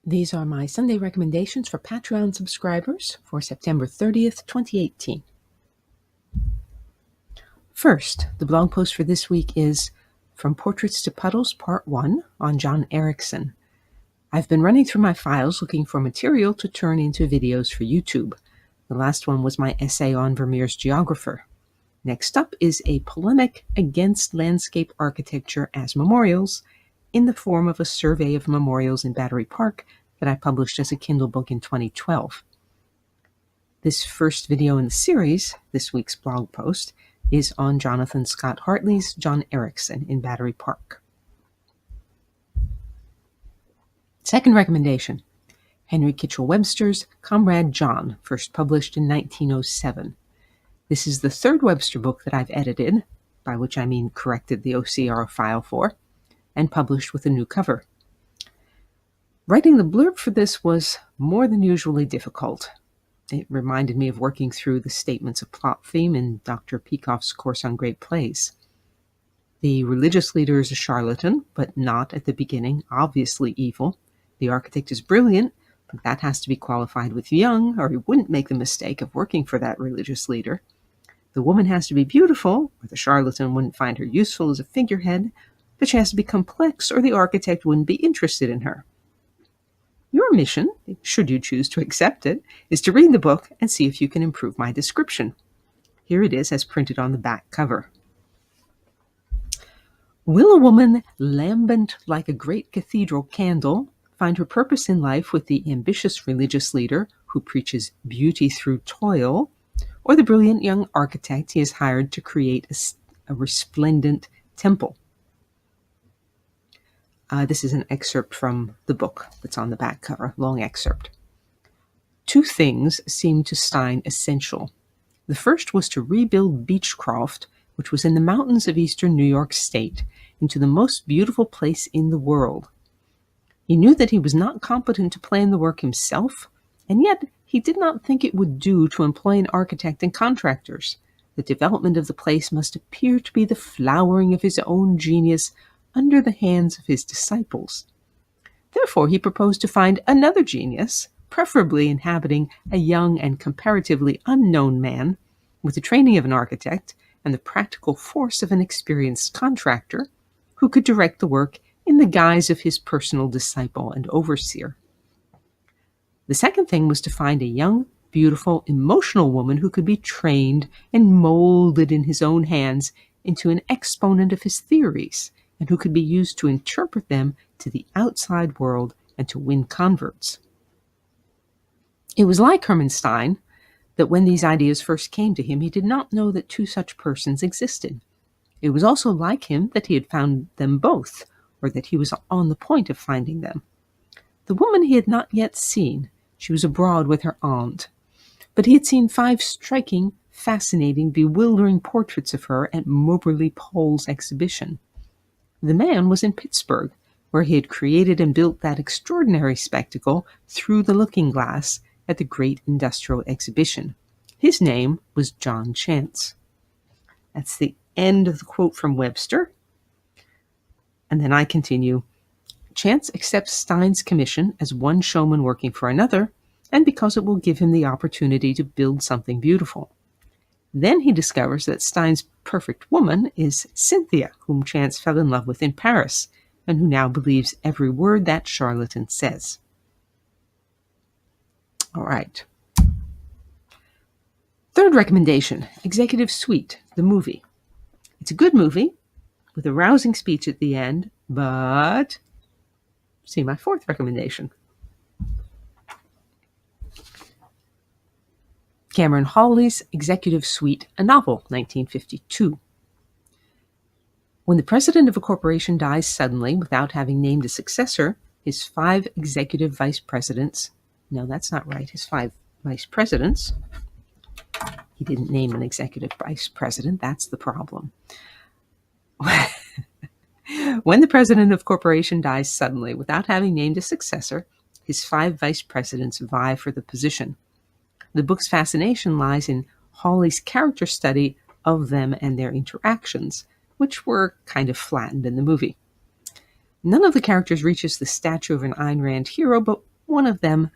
These are my Sunday recommendations for Patreon subscribers for September 30th, 2018. First, the blog post for this week is From Portraits to Puddles, Part 1 on John Erickson. I've been running through my files looking for material to turn into videos for YouTube. The last one was my essay on Vermeer's Geographer. Next up is a polemic against landscape architecture as memorials in the form of a survey of memorials in Battery Park that I published as a Kindle book in 2012. This first video in the series, this week's blog post, is on Jonathan Scott Hartley's John Erickson in Battery Park. Second recommendation, Henry Kitchell Webster's Comrade John, first published in 1907. This is the third Webster book that I've edited, by which I mean corrected the OCR file for, and published with a new cover. Writing the blurb for this was more than usually difficult. It reminded me of working through the statements of plot theme in Dr. Peikoff's course on great plays. The religious leader is a charlatan, but not at the beginning, obviously evil. The architect is brilliant, but that has to be qualified with young, or he wouldn't make the mistake of working for that religious leader. The woman has to be beautiful, or the charlatan wouldn't find her useful as a figurehead, but she has to be complex, or the architect wouldn't be interested in her. Your mission, should you choose to accept it, is to read the book and see if you can improve my description. Here it is as printed on the back cover. Will a woman lambent like a great cathedral candle find her purpose in life with the ambitious religious leader who preaches beauty through toil, or the brilliant young architect he has hired to create a resplendent temple? This is an excerpt from the book that's on the back cover, long excerpt. Two things seemed to Stein essential. The first was to rebuild Beechcroft, which was in the mountains of eastern New York State, into the most beautiful place in the world. He knew that he was not competent to plan the work himself, and yet he did not think it would do to employ an architect and contractors. The development of the place must appear to be the flowering of his own genius under the hands of his disciples. Therefore, he proposed to find another genius, preferably inhabiting a young and comparatively unknown man, with the training of an architect and the practical force of an experienced contractor, who could direct the work in the guise of his personal disciple and overseer. The second thing was to find a young, beautiful, emotional woman who could be trained and molded in his own hands into an exponent of his theories, and who could be used to interpret them to the outside world and to win converts. It was like Hermann Stein that when these ideas first came to him, he did not know that two such persons existed. It was also like him that he had found them both, or that he was on the point of finding them. The woman he had not yet seen. She was abroad with her aunt. But he had seen 5 striking, fascinating, bewildering portraits of her at Moberly Pole's exhibition. The man was in Pittsburgh, where he had created and built that extraordinary spectacle through the looking glass at the great industrial exhibition. His name was John Chance. That's the end of the quote from Webster. And then I continue. Chance accepts Stein's commission as one showman working for another, and because it will give him the opportunity to build something beautiful. Then he discovers that Stein's perfect woman is Cynthia, whom Chance fell in love with in Paris, and who now believes every word that charlatan says. All right. Third recommendation, Executive Suite, the movie. It's a good movie with a rousing speech at the end, but see my fourth recommendation. Cameron Hawley's Executive Suite, a novel, 1952. When the president of a corporation dies suddenly without having named a successor, his 5 executive vice presidents, no, that's not right, his 5 vice presidents, he didn't name an executive vice president, that's the problem. When the president of a corporation dies suddenly without having named a successor, his 5 vice presidents vie for the position. The book's fascination lies in Hawley's character study of them and their interactions, which were kind of flattened in the movie. None of the characters reaches the stature of an Ayn Rand hero, but one of them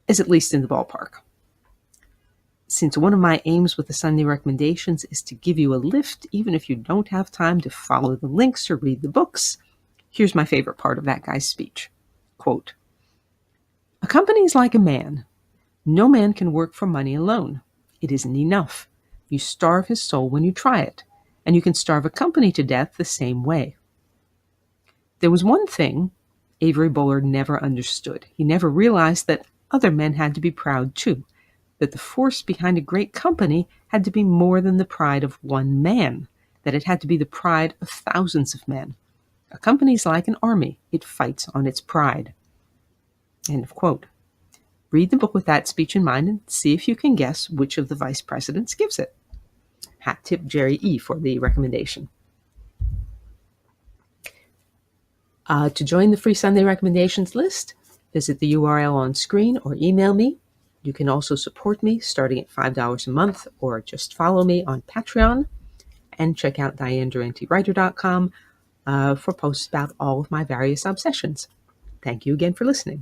is at least in the ballpark. Since one of my aims with the Sunday recommendations is to give you a lift, even if you don't have time to follow the links or read the books, here's my favorite part of that guy's speech. Quote, "A company is like a man. No man can work for money alone. It isn't enough. You starve his soul when you try it, and you can starve a company to death the same way." There was one thing Avery Bullard never understood. He never realized that other men had to be proud too, that the force behind a great company had to be more than the pride of one man, that it had to be the pride of thousands of men. A company is like an army. It fights on its pride. End of quote. Read the book with that speech in mind and see if you can guess which of the vice presidents gives it. Hat tip Jerry E. for the recommendation. To join the free Sunday recommendations list, visit the URL on screen or email me. You can also support me starting at $5 a month or just follow me on Patreon, and check out DianeDurantewriter.com for posts about all of my various obsessions. Thank you again for listening.